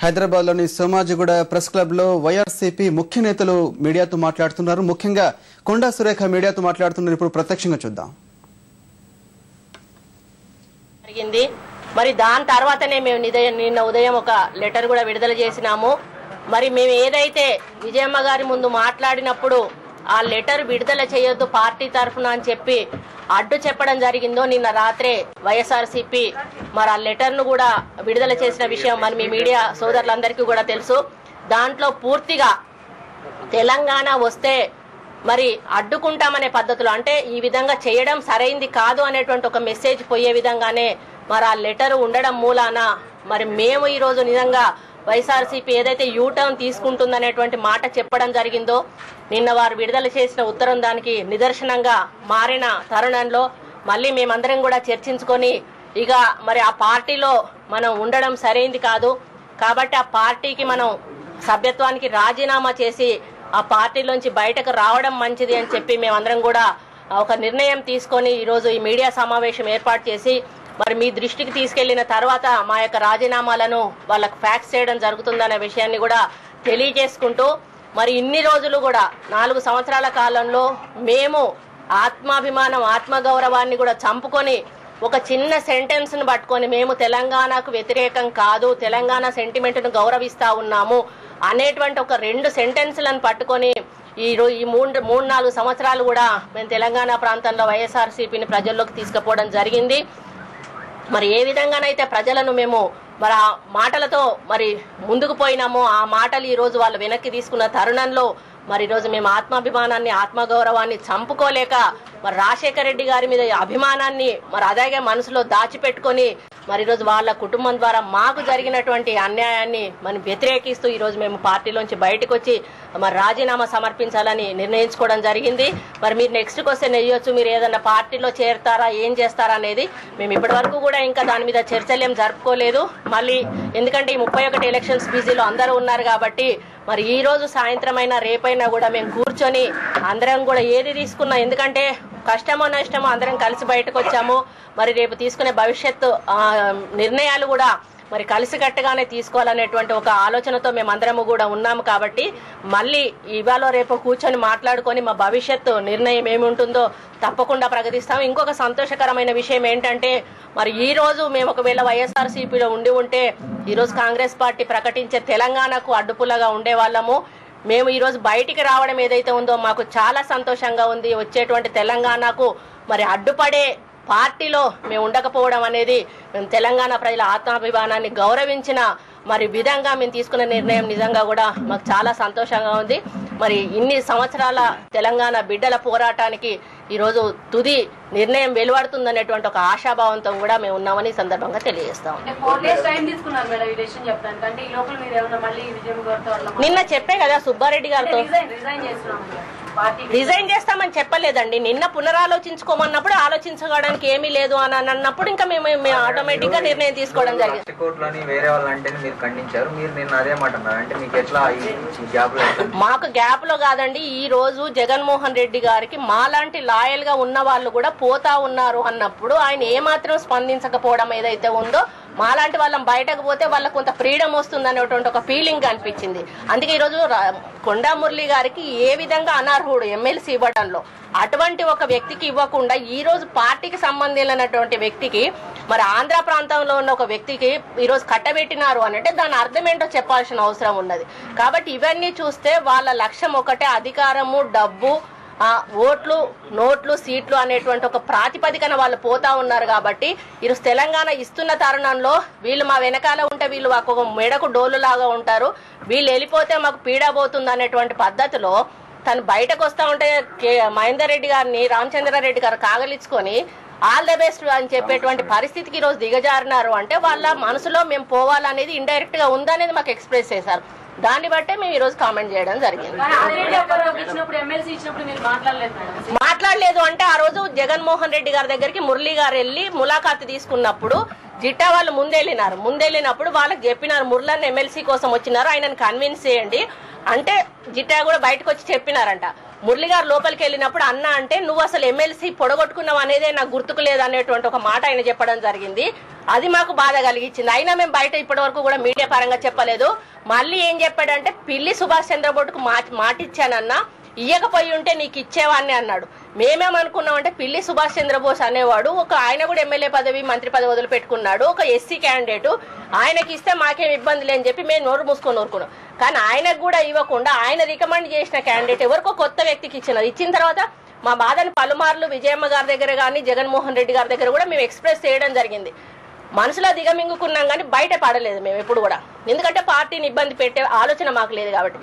హైదరాబాద్లోని సోమాజిగూడ ప్రెస్ క్లబ్లో వైఆర్సీపీ ముఖ్య నేతలు మీడియాతో మాట్లాడుతున్నారు. ముఖ్యంగా కొండా సురేఖ మీడియాతో మాట్లాడుతున్నారు. ఇప్పుడు ప్రత్యక్షంగా చూద్దాం. మరి దాని తర్వాతనే మేము నిన్న ఉదయం ఒక లెటర్ కూడా విడుదల చేసినాము. మరి మేము ఏదైతే విజయమ్మ గారి ముందు మాట్లాడినప్పుడు ఆ లెటర్ విడుదల చేయొద్దు పార్టీ తరఫున అని చెప్పి అడ్డు చెప్పడం జరిగిందో నిన్న రాత్రే వైఎస్ఆర్సీపీ మరి ఆ లెటర్ను కూడా విడుదల చేసిన విషయం మరి మీ మీడియా సోదరులందరికీ కూడా తెలుసు. దాంట్లో పూర్తిగా తెలంగాణ వస్తే మరి అడ్డుకుంటామనే పద్ధతులు, అంటే ఈ విధంగా చేయడం సరైంది కాదు అనేటువంటి ఒక మెసేజ్ పోయే విధంగానే మరి ఆ లెటర్ ఉండడం మూలాన మరి మేము ఈరోజు నిజంగా వైఎస్ఆర్సీపీ ఏదైతే యూటర్న్ తీసుకుంటుందనేటువంటి మాట చెప్పడం జరిగిందో నిన్న వారు విడుదల చేసిన ఉత్తరం దానికి నిదర్శనంగా మారిన తరుణంలో మళ్ళీ మేమందరం కూడా చర్చించుకొని ఇక మరి ఆ పార్టీలో మనం ఉండడం సరైంది కాదు కాబట్టి ఆ పార్టీకి మనం సభ్యత్వానికి రాజీనామా చేసి ఆ పార్టీలోంచి బయటకు రావడం మంచిది అని చెప్పి మేమందరం కూడా ఒక నిర్ణయం తీసుకొని ఈరోజు ఈ మీడియా సమావేశం ఏర్పాటు చేసి మరి మీ దృష్టికి తీసుకెళ్లిన తర్వాత మా యొక్క రాజీనామాలను వాళ్ళకు ఫ్యాక్స్ చేయడం జరుగుతుందనే విషయాన్ని కూడా తెలియజేసుకుంటూ మరి ఇన్ని రోజులు కూడా 4 సంవత్సరాల కాలంలో మేము ఆత్మాభిమానం ఆత్మగౌరవాన్ని కూడా చంపుకొని ఒక చిన్న సెంటెన్స్ ను పట్టుకొని మేము తెలంగాణకు వ్యతిరేకం కాదు, తెలంగాణ సెంటిమెంట్ ను గౌరవిస్తా ఉన్నాము అనేటువంటి ఒక 2 సెంటెన్స్లను పట్టుకొని ఈ 3-4 సంవత్సరాలు కూడా మేము తెలంగాణ ప్రాంతంలో వైఎస్ఆర్సీపీని ప్రజల్లోకి తీసుకుపోవడం జరిగింది. మరి ఏ విధంగానైతే ప్రజలను మేము మరి ఆ మాటలతో మరి ముందుకు పోయినామో ఆ మాటలు ఈ రోజు వాళ్ళు వెనక్కి తీసుకున్న తరుణంలో మరి ఈరోజు మేము ఆత్మాభిమానాన్ని ఆత్మగౌరవాన్ని చంపుకోలేక మరి రాజశేఖర రెడ్డి గారి మీద అభిమానాన్ని మరి అలాగే మనసులో దాచిపెట్టుకొని మరి ఈరోజు వాళ్ళ కుటుంబం ద్వారా మాకు జరిగినటువంటి అన్యాయాన్ని మనం వ్యతిరేకిస్తూ ఈరోజు మేము పార్టీలోంచి బయటకు వచ్చి మరి రాజీనామా సమర్పించాలని నిర్ణయించుకోవడం జరిగింది. మరి మీరు నెక్స్ట్ క్వశ్చన్ వేయొచ్చు, మీరు ఏదన్నా పార్టీలో చేరుతారా ఏం చేస్తారా అనేది. మేము ఇప్పటి వరకు కూడా ఇంకా దాని మీద చర్చలు ఏం జరుపుకోలేదు. మళ్ళీ ఎందుకంటే ఈ 31 ఎలక్షన్స్ బిజీలో అందరూ ఉన్నారు కాబట్టి మరి ఈ రోజు సాయంత్రం అయినా రేపైనా కూడా మేము కూర్చొని అందరం కూడా ఏది తీసుకున్నా, ఎందుకంటే కష్టమో నష్టమో అందరం కలిసి బయటకు వచ్చాము. మరి రేపు తీసుకునే భవిష్యత్తు నిర్ణయాలు కూడా మరి కలిసికట్టుగానే తీసుకోవాలనేటువంటి ఒక ఆలోచనతో మేమందరము కూడా ఉన్నాము. కాబట్టి మళ్ళీ ఇవాళ రేపు కూర్చొని మాట్లాడుకొని మా భవిష్యత్తు నిర్ణయం ఏముంటుందో తప్పకుండా ప్రకటిస్తాము. ఇంకొక సంతోషకరమైన విషయం ఏంటంటే మరి ఈ రోజు మేము ఒకవేళ వైఎస్ఆర్సీపీలో ఉంటే ఈరోజు కాంగ్రెస్ పార్టీ ప్రకటించే తెలంగాణకు అడ్డుపుల్లగా ఉండేవాళ్ళము. మేము ఈరోజు బయటికి రావడం ఏదైతే ఉందో మాకు చాలా సంతోషంగా ఉంది. వచ్చేటువంటి తెలంగాణకు మరి అడ్డుపడే పార్టీలో మేము ఉండకపోవడం అనేది మేము తెలంగాణ ప్రజల ఆత్మాభిమానాన్ని గౌరవించిన మరి విధంగా మేము తీసుకున్న నిర్ణయం నిజంగా కూడా మాకు చాలా సంతోషంగా ఉంది. మరి ఇన్ని సంవత్సరాల తెలంగాణ బిడ్డల పోరాటానికి ఈరోజు తుది నిర్ణయం వెలువడుతుందనేటువంటి ఒక ఆశాభావంతో కూడా మేము ఉన్నామని సందర్భంగా తెలియజేస్తాం. నిన్న చెప్పే కదా సుబ్బారెడ్డి గారితో రిజైన్ చేస్తామని చెప్పలేదండి. నిన్న పునరాలోచించుకోమన్నప్పుడు ఆలోచించుకోవడానికి ఏమీ లేదు అని అన్నప్పుడు ఇంకా మేము ఆటోమేటిక్ గా నిర్ణయం తీసుకోవడం జరిగింది. మాకు గ్యాప్ లో కాదండి, ఈ రోజు జగన్మోహన్ రెడ్డి గారికి మాలాంటి లాయల్ గా ఉన్న వాళ్ళు కూడా పోతా ఉన్నారు అన్నప్పుడు ఆయన ఏమాత్రం స్పందించకపోవడం ఏదైతే ఉందో మాలాంటి వాళ్ళం బయటకు పోతే వాళ్ళకు కొంత ఫ్రీడమ్ వస్తుంది అనేటువంటి ఒక ఫీలింగ్ అనిపించింది. అందుకే ఈరోజు కొండా మురళి గారికి ఏ విధంగా అనర్హుడు ఎమ్మెల్సీ ఇవ్వడంలో అటువంటి ఒక వ్యక్తికి ఇవ్వకుండా ఈ రోజు పార్టీకి సంబంధించినటువంటి వ్యక్తికి మరి ఆంధ్ర ప్రాంతంలో ఉన్న ఒక వ్యక్తికి ఈరోజు కట్టబెట్టినారు అంటే దాని అర్థం ఏంటో చెప్పాల్సిన అవసరం ఉన్నది. కాబట్టి ఇవన్నీ చూస్తే వాళ్ళ లక్ష్యం ఒకటే, అధికారము, డబ్బు, ఓట్లు, నోట్లు, సీట్లు అనేటువంటి ఒక ప్రాతిపదికన వాళ్ళు పోతా ఉన్నారు. కాబట్టి ఈరోజు తెలంగాణ ఇస్తున్న తరుణంలో వీళ్ళు మా వెనకాల ఉంటే వీళ్ళు ఒక మెడకు డోలు లాగా ఉంటారు, వీళ్ళు వెళ్ళిపోతే మాకు పీడబోతుంది అనేటువంటి పద్ధతిలో తను బయటకు వస్తా ఉంటే మహేందర్ రెడ్డి గారిని రామచంద్రారెడ్డి గారు కాగలించుకొని ఆల్ ద బెస్ట్ అని చెప్పేటువంటి పరిస్థితికి ఈరోజు దిగజారినారు అంటే వాళ్ళ మనసులో మేము పోవాలనేది ఇండైరెక్ట్ గా ఉందనేది మాకు ఎక్స్ప్రెస్ చేశారు. దాన్ని బట్టే మేము ఈ రోజు కామెంట్ చేయడం జరిగింది. మాట్లాడలేదు అంటే ఆ రోజు జగన్మోహన్ రెడ్డి గారి దగ్గరికి మురళీ గారు వెళ్ళి ములాఖాతు తీసుకున్నప్పుడు జిట్టా వాళ్ళు ముందెళ్ళినప్పుడు వాళ్ళకి చెప్పినారు మురళన్ ఎమ్మెల్సీ కోసం వచ్చినారు, ఆయనను కన్విన్స్ చేయండి అంటే జిట్టా కూడా బయటకు వచ్చి చెప్పినారంట. మురళి గారు లోపలికి వెళ్ళినప్పుడు అన్న అంటే నువ్వు అసలు ఎమ్మెల్సీ పొడగొట్టుకున్నావు అనేదే నాకు గుర్తుకు లేదు అనేటువంటి ఒక మాట ఆయన చెప్పడం జరిగింది. అది మాకు బాధ కలిగించింది. అయినా మేము బయట ఇప్పటి వరకు కూడా మీడియా పరంగా చెప్పలేదు. మళ్ళీ ఏం చెప్పాడంటే పిల్లి సుభాష్ చంద్రబోస్కు మాటిచ్చానన్నా, ఇయ్యకపోయి ఉంటే నీకు ఇచ్చేవాడిని అన్నాడు. మేమేమనుకున్నామంటే పిల్లి సుభాష్ చంద్రబోస్ అనేవాడు ఆయన కూడా ఎమ్మెల్యే పదవి మంత్రి పదవి వదిలిపెట్టుకున్నాడు, ఒక ఎస్సీ క్యాండిడేట్, ఆయనకి ఇస్తే మాకేం ఇబ్బంది లేని చెప్పి మేము నోరు మూసుకొని ఊరుకున్నాం. కానీ ఆయనకు కూడా ఇవ్వకుండా ఆయన రికమెండ్ చేసిన క్యాండిడేట్ ఎవరికో కొత్త వ్యక్తికి ఇచ్చిన తర్వాత మా బాధని పలుమార్లు విజయమ్మ గారి దగ్గర కానీ జగన్మోహన్ రెడ్డి గారి దగ్గర కూడా మేము ఎక్స్ప్రెస్ చేయడం జరిగింది. మనసులో దిగమింగుకున్నాం కానీ బయట పడలేదు మేము ఎప్పుడు కూడా, ఎందుకంటే పార్టీని ఇబ్బంది పెట్టే ఆలోచన మాకు లేదు కాబట్టి.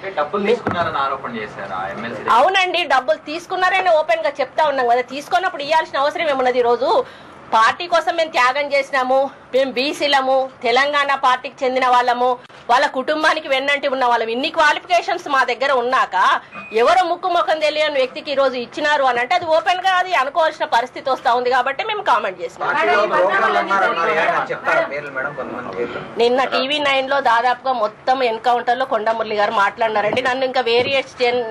అవునండి, డబ్బులు తీసుకున్నారని ఓపెన్ గా చెప్తా ఉన్నాం కదా. తీసుకున్నప్పుడు ఇవ్వాల్సిన అవసరం ఏమున్నది? ఈ రోజు పార్టీ కోసం మేము త్యాగం చేసినాము, మేము బీసీలము, తెలంగాణ పార్టీకి చెందిన వాళ్ళము, వాళ్ళ కుటుంబానికి వెన్నంటి ఉన్న వాళ్ళం. ఇన్ని క్వాలిఫికేషన్స్ మా దగ్గర ఉన్నాక ఎవరో ముక్కు ముఖం తెలియని వ్యక్తికి ఈ రోజు ఇచ్చినారు అని అంటే అది ఓపెన్ గా అది అనుకోవాల్సిన పరిస్థితి వస్తా ఉంది కాబట్టి మేము కామెంట్ చేసినాం. నిన్న TV9 లో దాదాపుగా మొత్తం ఎన్కౌంటర్ లో కొండ మురళి గారు మాట్లాడినారండి. నన్ను ఇంకా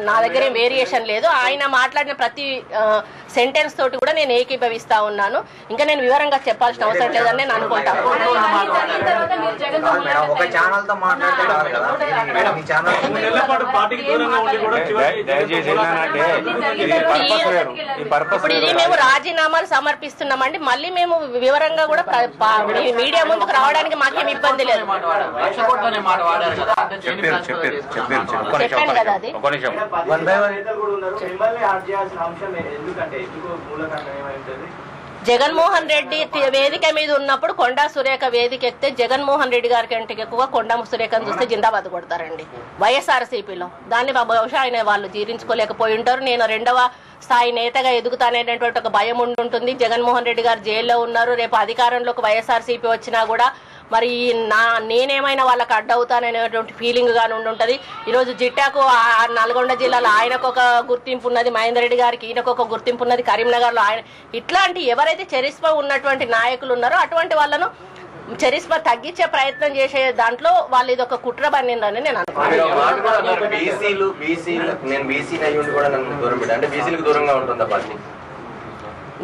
నా దగ్గర ఏం వేరియేషన్ లేదు. ఆయన మాట్లాడిన ప్రతి సెంటెన్స్ తోటి కూడా నేను ఏకీభవిస్తా ఉన్నాను. ఇంకా నేను వివరంగా చెప్పాల్సిన అవసరం లేదని నేను అనుకుంటాను. ఇప్పుడు ఇది మేము రాజీనామాలు సమర్పిస్తున్నామండి. మళ్ళీ మేము వివరంగా కూడా మీడియా ముందుకు రావడానికి మాకేం ఇబ్బంది లేదు. చెప్పాను కదా అది. జగన్మోహన్ రెడ్డి వేదిక మీద ఉన్నప్పుడు కొండా సురేఖ వేదిక ఎక్కితే జగన్మోహన్ రెడ్డి గారి కంటే ఎక్కువ కొండా సురేఖను చూస్తే జిందాబాద్ కొడతారండి వైఎస్ఆర్సీపీలో. దాన్ని బహుశా ఆయన వాళ్ళు జీర్ణించుకోలేకపోయి ఉంటారు. నేను రెండవ స్థాయి నేతగా ఎదుగుతానేటువంటి ఒక భయం ఉంటుంది. జగన్మోహన్ రెడ్డి గారు జైల్లో ఉన్నారు. రేపు అధికారంలోకి వైఎస్ఆర్సీపీ వచ్చినా కూడా మరి నేనేమైనా వాళ్ళకి అడ్డవుతాననేటువంటి ఫీలింగ్ గాని ఉండుంటది. ఈరోజు జిట్టాకు నల్గొండ జిల్లాలో ఆయనకు ఒక గుర్తింపు ఉన్నది, మహేందర్ రెడ్డి గారికి ఈయనకు ఒక గుర్తింపు ఉన్నది, కరీంనగర్ లో ఆయన ఇట్లాంటి ఎవరైతే చరిష్మా ఉన్నటువంటి నాయకులు ఉన్నారో అటువంటి వాళ్ళను చరిష్మా తగ్గించే ప్రయత్నం చేసే దాంట్లో వాళ్ళు ఇది ఒక కుట్ర పన్నిందని నేను అనుకుంటున్నాను.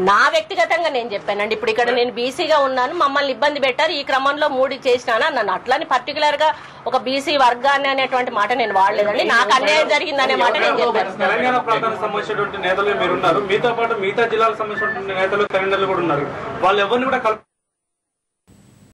నా వ్యక్తిగతంగా నేను చెప్పానండి. ఇప్పుడు ఇక్కడ నేను బీసీగా ఉన్నాను, మమ్మల్ని ఇబ్బంది పెట్టారు, ఈ క్రమంలో 3 చేసినాను నన్ను. అట్లాని పర్టికులర్ గా ఒక బీసీ వర్గాన్ని అనేటువంటి మాట నేను వాడలేదండి. నాకు అన్యాయం జరిగిందనే మాట నేను చెప్పాను. తెలంగాణ ప్రాంతానికి సంబంధించినటువంటి నేతలు మీరున్నారు, మీతో పాటు మిగతా జిల్లాలకు సంబంధించినటువంటి నేతలు తెలంగాణలో కూడా ఉన్నారు. వాళ్ళు ఎవరిని కూడా